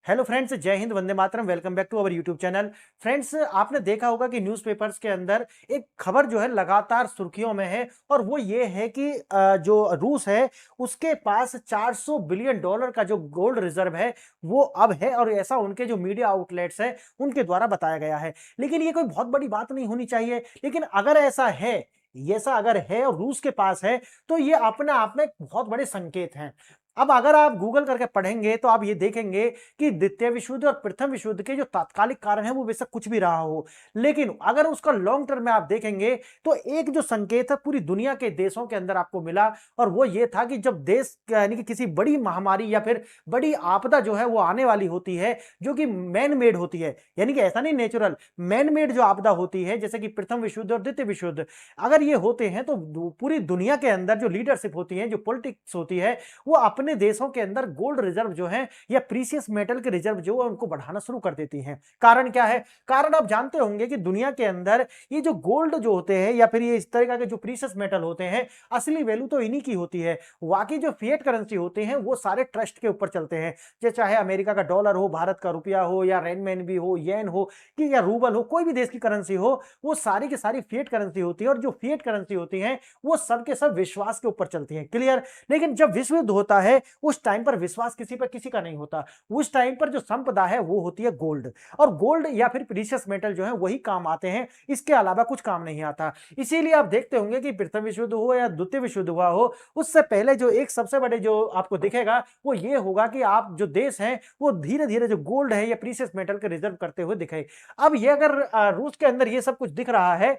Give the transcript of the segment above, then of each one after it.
Hello friends, जय हिंद, वंदे मातरम। Welcome back to our YouTube channel. Friends, आपने देखा होगा कि न्यूज़पेपर्स के अंदर एक खबर जो है लगातार सुर्खियों में है और वो ये है कि जो रूस है उसके पास 400 बिलियन डॉलर का जो गोल्ड रिजर्व है वो अब है, और ऐसा उनके जो मीडिया आउटलेट्स है उनके द्वारा बताया गया है। लेकिन ये कोई बहुत बड़ी बात नहीं होनी चाहिए, लेकिन अगर ऐसा है, ऐसा अगर है और रूस के पास है, तो ये अपने आप में एक बहुत बड़े संकेत हैं। अब अगर आप गूगल करके पढ़ेंगे तो आप ये देखेंगे कि द्वितीय विश्व युद्ध और प्रथम विश्व युद्ध के जो तात्कालिक कारण है वो बेशक कुछ भी रहा हो, लेकिन अगर उसका लॉन्ग टर्म में आप देखेंगे तो एक जो संकेत है पूरी दुनिया के देशों के अंदर आपको मिला, और वो ये था कि जब देश यानी कि किसी बड़ी महामारी या फिर बड़ी आपदा जो है वो आने वाली होती है, जो कि मैन मेड होती है, यानी कि ऐसा नहीं नेचुरल, मैन मेड जो आपदा होती है जैसे कि प्रथम विश्व युद्ध और द्वितीय विश्व युद्ध, अगर ये होते हैं तो पूरी दुनिया के अंदर जो लीडरशिप होती है, जो पॉलिटिक्स होती है, वो अपने देशों के अंदर गोल्ड रिजर्व जो है या प्रीशियस मेटल के रिजर्व जो है उनको बढ़ाना शुरू कर देती हैं। कारण क्या है? कारण आप जानते होंगे कि दुनिया के अंदर ये जो गोल्ड जो होते हैं या फिर ये इस तरह के जो प्रीशियस मेटल होते हैं, असली वैल्यू तो इन्हीं की होती है। बाकी जो फिएट करेंसी होते हैं वो सारे ट्रस्ट के ऊपर चलते हैं, चाहे अमेरिका का डॉलर हो, भारत का रुपया हो, या रेनमैन हो, येन हो, कि या रूबल हो, कोई भी देश की करेंसी हो, वो सारी की सारी फिएट करेंसी होती है। और जो फिएट करेंसी होती है वो सब के सब विश्वास के ऊपर चलती है। क्लियर? लेकिन जब विश्व युद्ध होता है उस टाइम पर विश्वास किसी पर किसी का नहीं होता। उस टाइम पर जो संपदा है वो होती है गोल्ड, और गोल्ड या फिर प्रीशियस मेटल जो है वही काम आते हैं, इसके अलावा कुछ काम नहीं आता। इसीलिए आप देखते होंगे कि प्रथम विश्व युद्ध हो या द्वितीय विश्व युद्ध हुआ हो, उससे पहले जो एक सबसे बड़े जो आपको दिखेगा वो ये होगा कि आप जो देश हैं वो धीरे धीरे जो गोल्ड है या प्रीशियस मेटल के रिजर्व करते हुए दिखे। अब ये अगर रूस के अंदर ये सब कुछ दिख रहा है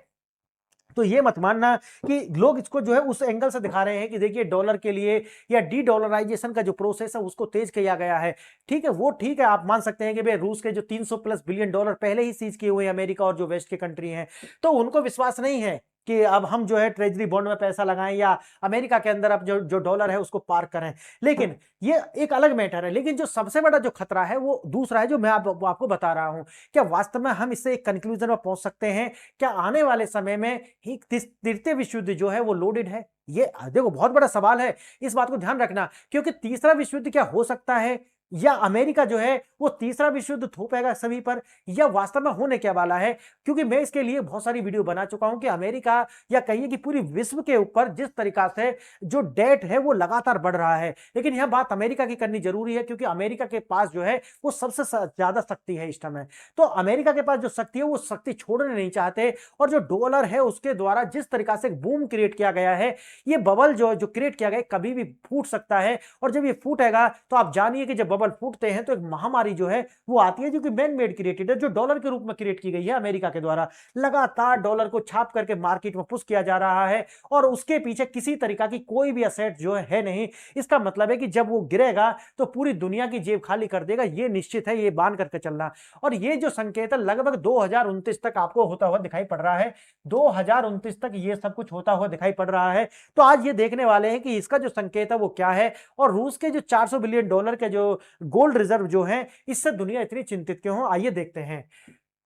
तो ये मत मानना कि लोग इसको जो है उस एंगल से दिखा रहे हैं कि देखिए डॉलर के लिए या डी डॉलराइजेशन का जो प्रोसेस है उसको तेज किया गया है। ठीक है, वो ठीक है, आप मान सकते हैं कि भाई रूस के जो 300 प्लस बिलियन डॉलर पहले ही सीज किए हुए हैं अमेरिका और जो वेस्ट के कंट्री हैं, तो उनको विश्वास नहीं है कि अब हम जो है ट्रेजरी बॉन्ड में पैसा लगाएं या अमेरिका के अंदर अब जो जो डॉलर है उसको पार्क करें। लेकिन ये एक अलग मैटर है। लेकिन जो सबसे बड़ा जो खतरा है वो दूसरा है, जो मैं आपको बता रहा हूं। क्या वास्तव में हम इससे एक कंक्लूजन में पहुंच सकते हैं? क्या आने वाले समय में ही तृतीय विश्व युद्ध जो है वो लोडेड है? ये देखो बहुत बड़ा सवाल है, इस बात को ध्यान रखना, क्योंकि तीसरा विश्व युद्ध क्या हो सकता है, या अमेरिका जो है वो तीसरा विश्व युद्ध थोपेगा सभी पर, या वास्तव में होने क्या वाला है। क्योंकि मैं इसके लिए बहुत सारी वीडियो बना चुका हूं कि अमेरिका या कहिए कि पूरी विश्व के ऊपर जिस तरीका से जो डेट है वो लगातार बढ़ रहा है, लेकिन यह बात अमेरिका की करनी जरूरी है, क्योंकि अमेरिका के पास जो है वो सबसे ज्यादा शक्ति है इस समय। तो अमेरिका के पास जो शक्ति है वो शक्ति छोड़ने नहीं चाहते, और जो डॉलर है उसके द्वारा जिस तरीका से बूम क्रिएट किया गया है, ये बबल जो जो क्रिएट किया गया कभी भी फूट सकता है। और जब ये फूटेगा तो आप जानिए कि जब बबल फूटते हैं तो एक महामारी जो है वो आती है, जो कि मैन मेड क्रिएटेड है, जो डॉलर के रूप में क्रिएट की गई है अमेरिका के द्वारा। लगातार डॉलर को छाप करके मार्केट में पुश किया जा रहा है, और उसके पीछे किसी तरीका की कोई भी असेट जो है नहीं। इसका मतलब है कि जब वो गिरेगा तो पूरी दुनिया की जेब खाली कर देगा, ये निश्चित है, ये बांध करके चलना। और ये जो संकेत है लगभग 2029 तक आपको होता हुआ दिखाई पड़ रहा है। 2029 तक ये सब कुछ होता हुआ दिखाई पड़ रहा है। तो आज ये देखने वाले हैं कि इसका जो संकेत है वो क्या है, और रूस के जो 400 बिलियन डॉलर के जो गोल्ड रिजर्व जो है इससे दुनिया इतनी चिंतित क्यों हो, आइए देखते हैं।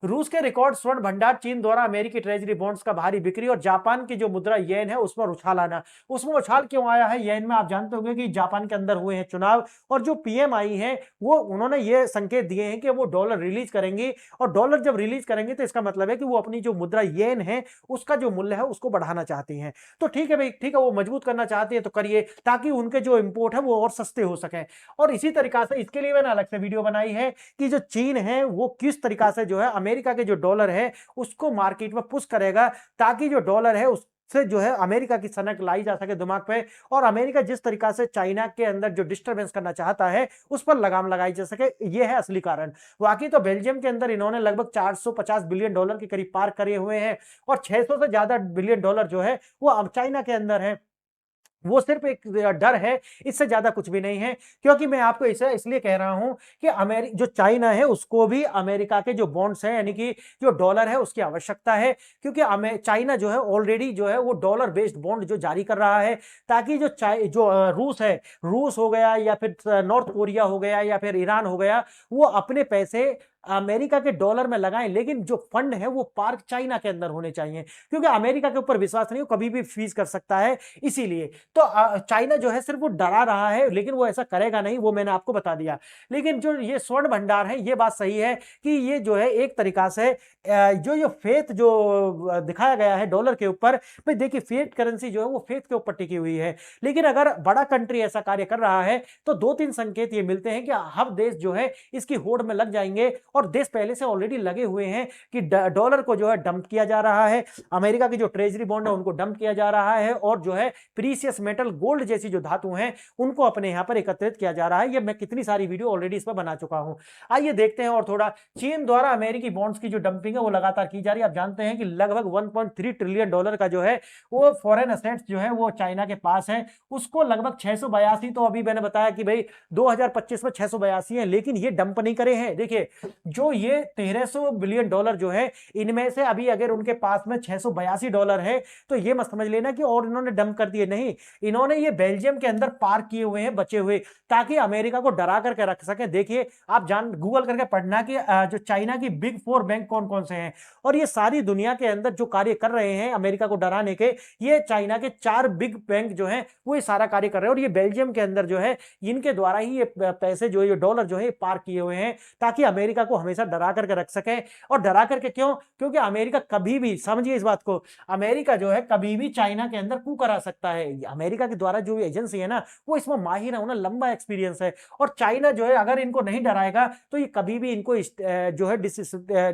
रूस के रिकॉर्ड स्वर्ण भंडार, चीन द्वारा अमेरिकी ट्रेजरी बॉन्ड्स का भारी बिक्री, और जापान की जो मुद्रा येन है उस पर उछाल आना। उसमें उछाल क्यों आया है येन में? आप जानते होंगे कि जापान के अंदर हुए हैं चुनाव, और जो पीएम आई है वो उन्होंने ये संकेत दिए हैं कि वो डॉलर रिलीज करेंगी, और डॉलर जब रिलीज करेंगे तो इसका मतलब है कि वो अपनी जो मुद्रा येन है उसका जो मूल्य है उसको बढ़ाना चाहती हैं। तो ठीक है भाई, ठीक है, वो मजबूत करना चाहती है तो करिए, ताकि उनके जो इंपोर्ट है वो और सस्ते हो सके। और इसी तरीका से इसके लिए मैंने अलग से वीडियो बनाई है कि जो चीन है वो किस तरीका से जो है अमेरिका के जो डॉलर है उसको मार्केट में पुश करेगा, ताकि जो डॉलर है उससे जो है अमेरिका की सनक लाई जा सके दिमाग पे, और अमेरिका जिस तरीका से चाइना के अंदर जो डिस्टरबेंस करना चाहता है उस पर लगाम लगाई जा सके। यह है असली कारण। बाकी तो बेल्जियम के अंदर इन्होंने लगभग 450 बिलियन डॉलर के करीब पार करे हुए हैं, और 600 से ज्यादा बिलियन डॉलर जो है वो अब चाइना के अंदर है। वो सिर्फ एक डर है, इससे ज्यादा कुछ भी नहीं है। क्योंकि मैं आपको इसे इसलिए कह रहा हूं कि जो चाइना है उसको भी अमेरिका के जो बॉन्ड्स हैं यानी कि जो डॉलर है उसकी आवश्यकता है, क्योंकि चाइना जो है ऑलरेडी जो है वो डॉलर बेस्ड बॉन्ड जो जारी कर रहा है, ताकि जो रूस है, रूस हो गया या फिर नॉर्थ कोरिया हो गया या फिर ईरान हो गया, वो अपने पैसे अमेरिका के डॉलर में लगाएं, लेकिन जो फंड है वो पार्क चाइना के अंदर होने चाहिए, क्योंकि अमेरिका के ऊपर विश्वास नहीं, वो कभी भी फ्रीज कर सकता है। इसीलिए तो चाइना जो है सिर्फ वो डरा रहा है, लेकिन वो ऐसा करेगा नहीं, वो मैंने आपको बता दिया। लेकिन जो ये स्वर्ण भंडार है, ये बात सही है कि ये जो है एक तरीका से जो ये फेथ जो दिखाया गया है डॉलर के ऊपर, भाई देखिए फेथ करेंसी जो है वो फेथ के ऊपर टिकी हुई है। लेकिन अगर बड़ा कंट्री ऐसा कार्य कर रहा है तो दो तीन संकेत ये मिलते हैं कि हर देश जो है इसकी होड़ में लग जाएंगे, और देश पहले से ऑलरेडी लगे हुए हैं कि डॉलर को जो है डंप किया जा रहा है, अमेरिका की जो ट्रेजरी बॉन्ड है उनको डंप किया जा रहा है, और जो है प्रीसियस मेटल गोल्ड जैसी जो धातु हैं उनको अपने यहां पर एकत्रित किया जा रहा है। ये मैं कितनी सारी वीडियो ऑलरेडी इस पर बना चुका हूं। आइए देखते हैं और थोड़ा। चीन द्वारा अमेरिकी बॉन्ड्स की जो डंपिंग है वो लगातार की जा रही है। आप जानते हैं कि लगभग 1.3 ट्रिलियन डॉलर का जो है वो फॉरेन असेट्स जो है वो चाइना के पास है, उसको लगभग 682, तो अभी मैंने बताया कि भाई 2025 में 682 है, लेकिन ये डंप नहीं करे हैं। देखिए जो ये 1300 बिलियन डॉलर जो है, इनमें से अभी अगर उनके पास में 682 डॉलर है तो ये मत समझ लेना कि और इन्होंने डंप कर दिए, नहीं, इन्होंने ये बेल्जियम के अंदर पार्क किए हुए हैं बचे हुए, ताकि अमेरिका को डरा करके रख सके। देखिए आप जान गूगल करके पढ़ना कि जो चाइना की बिग 4 बैंक कौन कौन से हैं, और ये सारी दुनिया के अंदर जो कार्य कर रहे हैं अमेरिका को डराने के, ये चाइना के 4 बिग बैंक जो हैं वो ये सारा कार्य कर रहे हैं, और ये बेल्जियम के अंदर जो है इनके द्वारा ही ये पैसे जो ये डॉलर जो है पार्क किए हुए हैं, ताकि अमेरिका को हमेशा डरा करके रख सके। और डरा करके क्यों? क्योंकि अमेरिका कभी भी, समझिए इस बात को, अमेरिका जो है कभी भी चाइना के अंदर कू करा सकता है। अमेरिका के द्वारा जो एजेंसी है ना वो इसमें माहिर है, उन्हें लंबा एक्सपीरियंस है, और चाइना जो है अगर इनको नहीं डराएगा तो ये कभी भी इनको जो है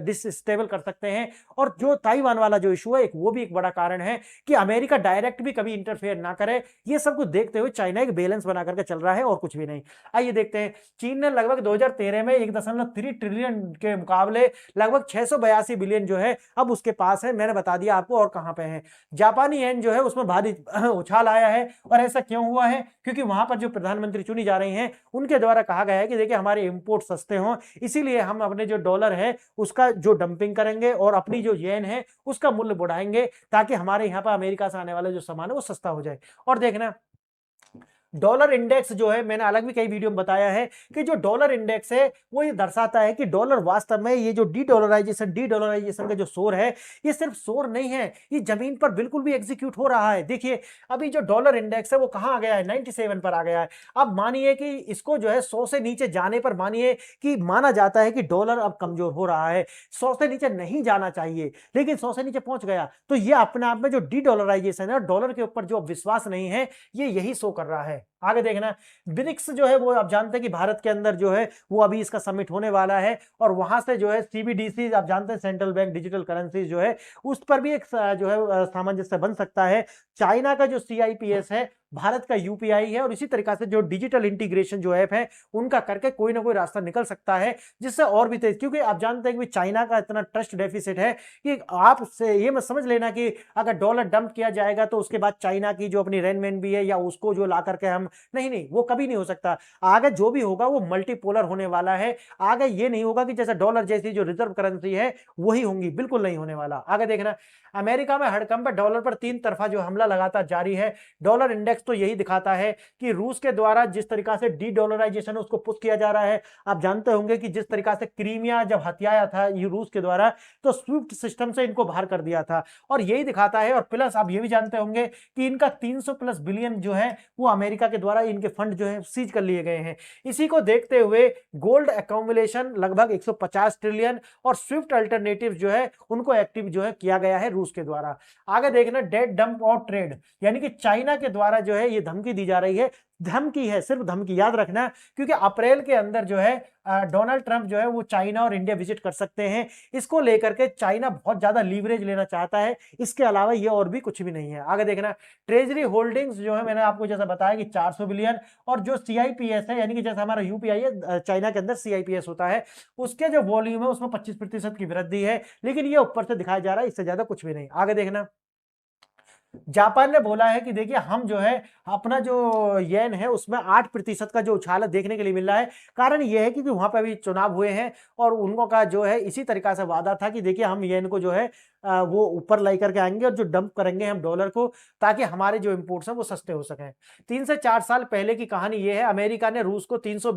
डिसस्टेबल कर सकते हैं। और जो ताइवान वाला जो इशू है वो भी एक बड़ा कारण है कि अमेरिका डायरेक्ट भी कभी इंटरफेयर ना करे। ये सब कुछ देखते हुए चाइना एक बैलेंस बना करके चल रहा है और कुछ भी नहीं। आइए देखते हैं। चीन ने लगभग 2013 में 1.3 ट्रिलियन के मुकाबले लगभग 682 बिलियन जो है अब उसके पास है। मैंने बता दिया आपको और कहां पे है। जापानी येन जो है उसमें भारी उछाल आया है, और ऐसा क्यों हुआ है? क्योंकि वहां पर जो प्रधानमंत्री चुनी जा रही हैं उनके द्वारा कहा गया है कि देखिए हमारे इंपोर्ट सस्ते हों, इसीलिए हम अपने जो डॉलर है उसका जो डंपिंग करेंगे और अपनी जो येन है उसका मूल्य बढ़ाएंगे, ताकि हमारे यहाँ पर अमेरिका से आने वाला जो सामान है वो सस्ता हो जाए। और देखना डॉलर इंडेक्स जो है, मैंने अलग भी कई वीडियो में बताया है कि जो डॉलर इंडेक्स है वो ये दर्शाता है कि डॉलर वास्तव में, ये जो डी डॉलराइजेशन का जो शोर है, ये सिर्फ शोर नहीं है, ये जमीन पर बिल्कुल भी एग्जीक्यूट हो रहा है। देखिए अभी जो डॉलर इंडेक्स है वो कहां आ गया है, 97 पर आ गया है। अब मानिए कि इसको जो है 100 से नीचे जाने पर मानिए कि माना जाता है कि डॉलर अब कमजोर हो रहा है। 100 से नीचे नहीं जाना चाहिए, लेकिन 100 से नीचे पहुंच गया, तो ये अपने आप में जो डी डॉलराइजेशन है, डॉलर के ऊपर जो विश्वास नहीं है, ये यही शो कर रहा है। आगे देखना, ब्रिक्स जो है वो आप जानते हैं कि भारत के अंदर जो है वो अभी इसका समिट होने वाला है, और वहां से जो है सीबीडीसी, आप जानते हैं सेंट्रल बैंक डिजिटल करेंसी जो है, उस पर भी एक जो है सामंजस्य बन सकता है। चाइना का जो CIPS है, भारत का UPI है, और इसी तरीके से जो डिजिटल इंटीग्रेशन जो ऐप है उनका करके कोई ना कोई रास्ता निकल सकता है, जिससे और भी तेज, क्योंकि आप जानते हैं कि चाइना का इतना ट्रस्ट डेफिसिट है कि आप से ये मत समझ लेना कि अगर डॉलर डंप किया जाएगा तो उसके बाद चाइना की जो अपनी रेनमिनबी है या उसको जो ला करके हम, नहीं, वो कभी नहीं हो सकता। आगे जो भी होगा वो मल्टीपोलर होने वाला है। आगे ये नहीं होगा कि जैसे डॉलर जैसी जो रिजर्व करेंसी है वही होंगी, बिल्कुल नहीं होने वाला। आगे देखना, अमेरिका में हड़कंप डॉलर पर 3 तरफा जो हमला लगातार जारी है। डॉलर इंडेक्स तो यही दिखाता है कि रूस के द्वारा जिस तरीका से डी डॉलराइजेशन उसको पुश किया जा रहा है। आप जानते होंगे कि जिस तरीका से क्रीमिया जब हथियाया था ये रूस के द्वारा, तो स्विफ्ट सिस्टम से इनको बाहर कर दिया था, और यही दिखाता है। और प्लस आप ये भी जानते होंगे कि इनका 300 प्लस बिलियन जो है वो अमेरिका के द्वारा इनके फंड जो है सीज कर लिए गए हैं। इसी को देखते हुए गोल्ड अकोमुलेशन लगभग 150 ट्रिलियन, और स्विफ्ट अल्टरनेटिव जो है उनको एक्टिव जो है किया गया है रूस के द्वारा। आगे देखना, डेट डंप और ट्रेड, यानी कि चाइना के द्वारा जो है ये धमकी दी जा रही है। धमकी है, सिर्फ धमकी, याद रखना, क्योंकि अप्रैल के अंदर जो है डोनाल्ड ट्रंप जो है वो चाइना और इंडिया विजिट कर सकते हैं। इसको लेकर के चाइना बहुत ज्यादा लीवरेज लेना चाहता है, इसके अलावा ये और भी कुछ भी नहीं है। आगे देखना, ट्रेजरी होल्डिंग्स जो है, मैंने आपको जैसा बताया कि 400 बिलियन, और जो CIPS है, यानी कि जैसा हमारा UPI है, चाइना के अंदर CIPS होता है, उसके जो वॉल्यूम है उसमें 25% की वृद्धि है, लेकिन ये ऊपर से दिखाया जा रहा है, इससे ज्यादा कुछ भी नहीं। आगे देखना, जापान ने बोला है कि देखिए हम जो है अपना जो येन है उसमें 8% का जो उछाल देखने के लिए मिल रहा है। कारण ये है कि वहां पर भी चुनाव हुए हैं, और उनको का जो है इसी तरीका से वादा था कि देखिए हम येन को जो है वो ऊपर लाई करके आएंगे और जो डंप करेंगे हम डॉलर को, ताकि हमारे जो इंपोर्ट्स हैं वो सस्ते हो सकें। 3 से 4 साल पहले की कहानी ये है, अमेरिका ने रूस को 300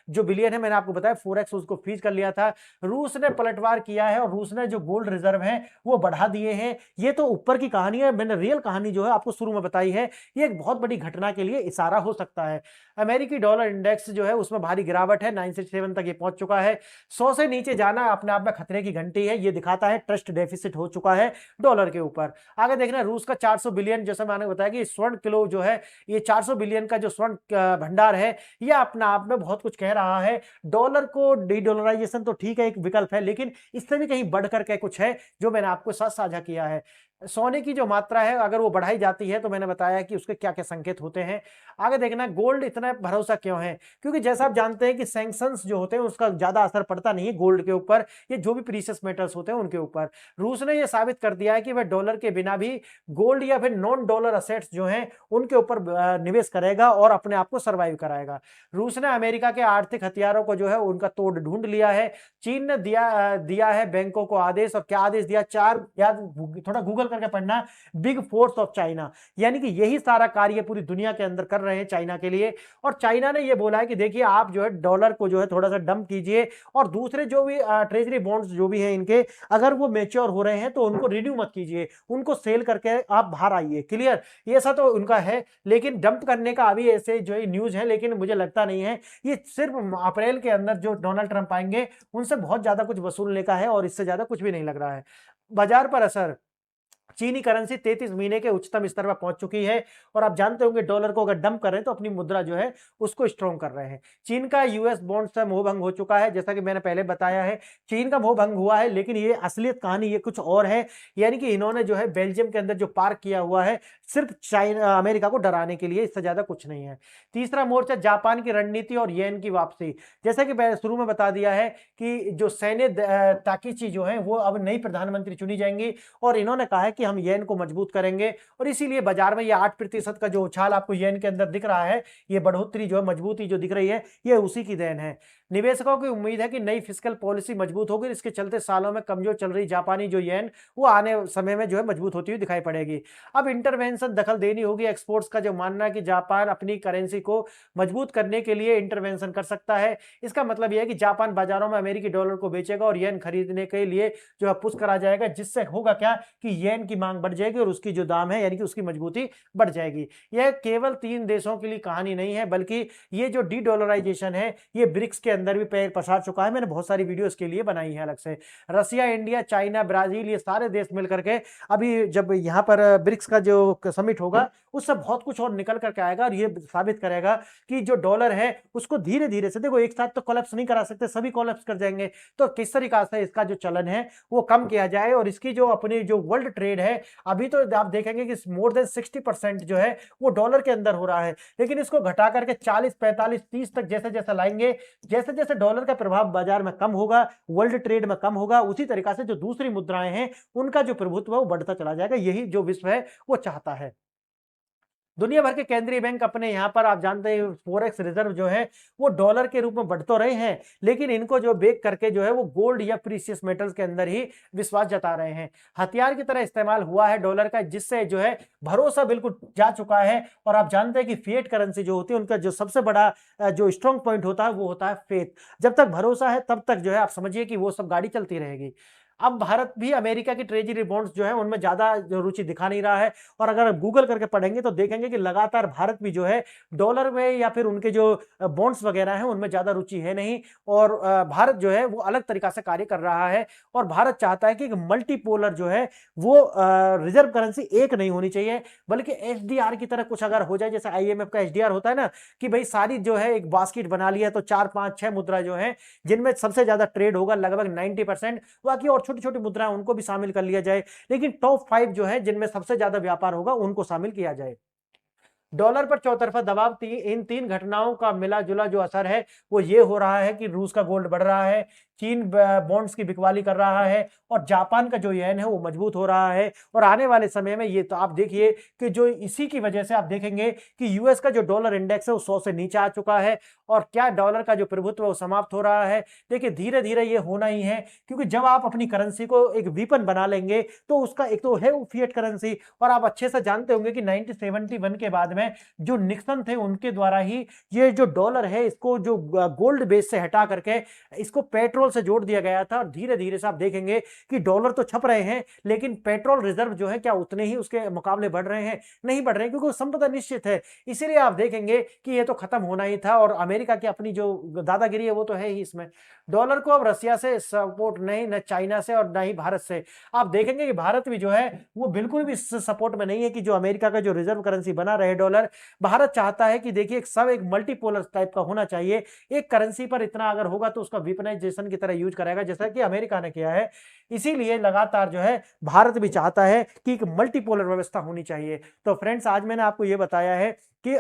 जो बिलियन है, मैंने आपको बताया फोरेक्स उसको फ्रीज कर लिया था। रूस ने पलटवार किया है और रूस ने जो गोल्ड रिजर्व है वो बढ़ा दिए हैं। ये तो ऊपर की कहानी है, मैंने रियल कहानी जो है आपको शुरू में बताई है। ये एक बहुत बड़ी घटना के लिए इशारा हो सकता है। अमेरिकी डॉलर इंडेक्स जो है उसमें भारी गिरावट है, 967 तक ये पहुंच चुका है। 100 से नीचे जाना अपने आप में खतरे की घंटी है, ये दिखाता है ट्रस्ट डेफिसिट हो चुका है डॉलर के ऊपर। आगे देखना, रूस का 400 बिलियन, जैसा मैंने बताया कि स्वर्ण किलो जो है, ये 400 बिलियन का जो स्वर्ण भंडार है, ये अपने आप में बहुत कुछ कह रहा है। डॉलर को डी डॉलराइजेशन तो ठीक है, एक विकल्प है, लेकिन इससे भी कहीं बढ़कर के कुछ है जो मैंने आपको साथ साझा किया है। सोने की जो मात्रा है अगर वो बढ़ाई जाती है तो मैंने बताया कि उसके क्या क्या संकेत होते हैं। आगे देखना, गोल्ड इतना भरोसा क्यों है, क्योंकि जैसा आप जानते हैं कि सैंक्शंस जो होते हैं उसका ज्यादा असर पड़ता नहीं है गोल्ड के ऊपर, ये जो भी प्रीशियस मेटल्स होते हैं उनके ऊपर। रूस ने ये साबित कर दिया है कि वह डॉलर के बिना भी गोल्ड या फिर नॉन डॉलर असेट्स जो हैं उनके ऊपर निवेश करेगा और अपने आप को सर्वाइव कराएगा। रूस ने अमेरिका के आर्थिक हथियारों को जो है उनका तोड़ ढूंढ लिया है। चीन ने दिया है बैंकों को आदेश, और क्या आदेश दिया, चार, याद थोड़ा गूगल करके पढ़ना, बिग फोर्स ऑफ चाइना, यानी कि यही सारा कार्य पूरी दुनिया के अंदर कर रहे हैं चाइना के लिए। और चाइना ने ये बोला है कि देखिए आप जो है डॉलर को जो है थोड़ा सा डंप कीजिए, और दूसरे जो भी ट्रेजरी बॉन्ड्स जो भी हैं इनके, अगर वो मेच्योर हो रहे हैं तो उनको रिन्यू मत कीजिए, उनको सेल करके आप बाहर आइए। क्लियर, ये सब तो उनका है, लेकिन डंप करने का अभी ऐसे जो न्यूज है, लेकिन मुझे लगता नहीं है, ये सिर्फ अप्रैल के अंदर जो डोनाल्ड ट्रंप आएंगे उनसे बहुत ज्यादा कुछ वसूलने का है, और इससे ज्यादा कुछ भी नहीं लग रहा है। बाजार पर असर, चीनी करेंसी 33 महीने के उच्चतम स्तर पर पहुंच चुकी है, और आप जानते होंगे डॉलर को अगर डंप कर रहे हैं तो अपनी मुद्रा जो है उसको स्ट्रॉन्ग कर रहे हैं। चीन का यूएस बॉन्ड से मोह भंग हो चुका है, जैसा कि मैंने पहले बताया है, चीन का मोह भंग हुआ है, लेकिन ये असलियत कहानी ये कुछ और है। यानी कि इन्होंने जो है बेल्जियम के अंदर जो पार्क किया हुआ है सिर्फ चाइना अमेरिका को डराने के लिए, इससे ज्यादा कुछ नहीं है। तीसरा मोर्चा, जापान की रणनीति और येन की वापसी। जैसा कि मैंने शुरू में बता दिया है कि जो सैन्य ताकीची जो है वो अब नई प्रधानमंत्री चुनी जाएंगी, और इन्होंने कहा है कि हम येन को मजबूत करेंगे, और इसीलिए बाजार में ये 8% का जो उछाल आपको येन के अंदर दिख रहा है, ये बढ़ोतरी जो है, मजबूती जो दिख रही है, ये उसी की देन है। निवेशकों की उम्मीद है कि नई फिस्कल पॉलिसी मजबूत होगी, इसके चलते सालों में कमजोर चल रही जापानी जो येन वो आने समय में जो है मजबूत होती हुई दिखाई पड़ेगी। अब इंटरवेंशन, दखल देनी होगी। एक्सपोर्ट्स का जो मानना है कि जापान अपनी करेंसी को मजबूत करने के लिए इंटरवेंशन कर सकता है। इसका मतलब यह है कि जापान बाजारों में अमेरिकी डॉलर को बेचेगा और येन खरीदने के लिए जो है पुश करा जाएगा, जिससे होगा क्या कि येन की मांग बढ़ जाएगी और उसकी जो दाम है यानी कि उसकी मजबूती बढ़ जाएगी। यह केवल 3 देशों के लिए कहानी नहीं है, बल्कि ये जो डी डॉलराइजेशन है ये ब्रिक्स के अंदर भी पैर पसार चुका है। मैंने बहुत सारी वीडियो इसके लिए बनाई है अलग से। रसिया, इंडिया, चाइना, ब्राजील, ये सारे देश मिलकर के अभी जब यहाँ पर ब्रिक्स का जो समिट होगा उससे बहुत कुछ और निकल करके आएगा, और ये साबित करेगा कि जो डॉलर है उसको धीरे धीरे से, देखो एक साथ तो कोलैप्स नहीं करा सकते, सभी कोलैप्स कर जाएंगे, तो किस तरीका से इसका जो चलन है वो कम किया जाए, और इसकी जो अपनी जो वर्ल्ड ट्रेड है अभी तो आप देखेंगे कि मोर देन 60% जो है वो डॉलर के अंदर हो रहा है, लेकिन इसको घटा करके 40, 45, 30 तक जैसे जैसे लाएंगे, जैसे जैसे डॉलर का प्रभाव बाजार में कम होगा, वर्ल्ड ट्रेड में कम होगा, उसी तरीका से जो दूसरी मुद्राएं हैं उनका जो प्रभुत्व है वो बढ़ता चला जाएगा। यही जो विश्व है वो चाहता है। दुनिया भर के केंद्रीय बैंक अपने यहां पर आप जानते हैं फॉरेक्स रिजर्व जो है वो डॉलर के रूप में बढ़ तो रहे हैं, लेकिन इनको जो बेक करके जो है वो गोल्ड या प्रीशियस मेटल्स के अंदर ही विश्वास जता रहे हैं। हथियार की तरह इस्तेमाल हुआ है डॉलर का, जिससे जो है भरोसा बिल्कुल जा चुका है। और आप जानते हैं कि फिएट करेंसी जो होती है उनका जो सबसे बड़ा जो स्ट्रॉन्ग पॉइंट होता है वो होता है फेथ। जब तक भरोसा है तब तक जो है आप समझिए कि वो सब गाड़ी चलती रहेगी। अब भारत भी अमेरिका की ट्रेजरी बॉन्ड्स जो है उनमें ज्यादा रुचि दिखा नहीं रहा है, और अगर गूगल करके पढ़ेंगे तो देखेंगे कि लगातार भारत भी जो है डॉलर में या फिर उनके जो बॉन्ड्स वगैरह हैं उनमें ज्यादा रुचि है नहीं, और भारत जो है वो अलग तरीका से कार्य कर रहा है। और भारत चाहता है कि मल्टीपोलर जो है वो रिजर्व करेंसी एक नहीं होनी चाहिए, बल्कि एचडीआर की तरह कुछ अगर हो जाए, जैसे आईएमएफ का एचडीआर होता है ना, कि भाई सारी जो है एक बास्केट बना लिया तो 4, 5, 6 मुद्रा जो है जिनमें सबसे ज्यादा ट्रेड होगा लगभग 90%, बाकी और छोटी छोटी मुद्राएं उनको भी शामिल कर लिया जाए, लेकिन टॉप 5 जो है जिनमें सबसे ज्यादा व्यापार होगा उनको शामिल किया जाए। डॉलर पर चौतरफा दबाव, इन तीन घटनाओं का मिला जुला जो असर है वो ये हो रहा है कि रूस का गोल्ड बढ़ रहा है, चीन बॉन्ड्स की बिकवाली कर रहा है और जापान का जो येन है वो मजबूत हो रहा है। और आने वाले समय में ये तो आप देखिए कि जो इसी की वजह से आप देखेंगे कि यूएस का जो डॉलर इंडेक्स है वो 100 से नीचे आ चुका है और क्या डॉलर का जो प्रभुत्व है वो समाप्त हो रहा है। देखिए धीरे धीरे ये होना ही है, क्योंकि जब आप अपनी करेंसी को एक वीपन बना लेंगे तो उसका एक तो है फिएट करेंसी, और आप अच्छे से जानते होंगे कि 1971 के बाद में जो निक्सन थे उनके द्वारा ही ये जो डॉलर है इसको जो गोल्ड बेस से हटा करके इसको पेट्रोल से जोड़ दिया गया था। और धीरे धीरे से आप देखेंगे कि डॉलर तो छप रहे हैं लेकिन पेट्रोल रिजर्व जो है क्या उतने ही उसके मुकाबले बढ़ रहे हैं? नहीं बढ़ रहे हैं, क्योंकि संपदा निश्चित है। इसीलिए आप देखेंगे कि ये तो खत्म होना ही था और अमेरिका की अपनी जो दादागिरी है वो तो है ही इसमें। डॉलर को अब रसिया से सपोर्ट नहीं, न चाइना से और न ही भारत से। आप देखेंगे कि भारत भी जो है वो बिल्कुल भी सपोर्ट में नहीं है कि जो अमेरिका का जो रिजर्व करेंसी बना रहे डॉलर। भारत चाहता है कि देखिए सब एक मल्टीपोलर टाइप का होना चाहिए, एक करेंसी पर इतना अगर होगा तो उसका वेपनाइजेशन की तरह यूज करेगा जैसा कि अमेरिका ने किया है। इसीलिए लगातार जो है भारत भी चाहता है कि एक मल्टीपोलर व्यवस्था होनी चाहिए। तो फ्रेंड्स आज मैंने आपको यह बताया है कि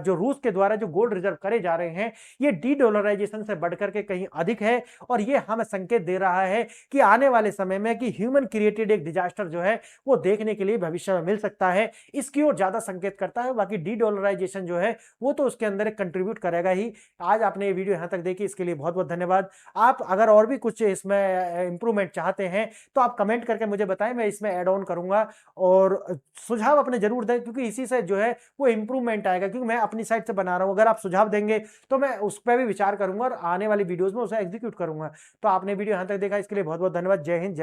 जो रूस के द्वारा जो गोल्ड रिजर्व करे जा रहे हैं ये डी डॉलराइजेशन से बढ़कर के कहीं अधिक है और ये हमें संकेत दे रहा है कि आने वाले समय में कि ह्यूमन क्रिएटेड एक डिजास्टर जो है वो देखने के लिए भविष्य में मिल सकता है। इसकी ओर ज्यादा संकेत करता है। बाकी डी डॉलराइजेशन जो है वो तो उसके अंदर एक कंट्रीब्यूट करेगा ही। आज आपने ये वीडियो यहां तक देखी इसके लिए बहुत बहुत धन्यवाद। आप अगर और भी कुछ इसमें इंप्रूवमेंट चाहते हैं तो आप कमेंट करके मुझे बताएं, मैं इसमें ऐड ऑन करूंगा और सुझाव अपने जरूर दें, क्योंकि इसी से जो है वो इंप्रूवमेंट आएगा, क्योंकि मैं अपनी साइड से बना रहा हूं। अगर आप सुझाव देंगे तो मैं उस पर भी विचार करूंगा और आने वाली वीडियोस में उसे एग्जीक्यूट करूंगा। तो आपने वीडियो यहां तक देखा इसके लिए बहुत बहुत धन्यवाद। जय हिंद।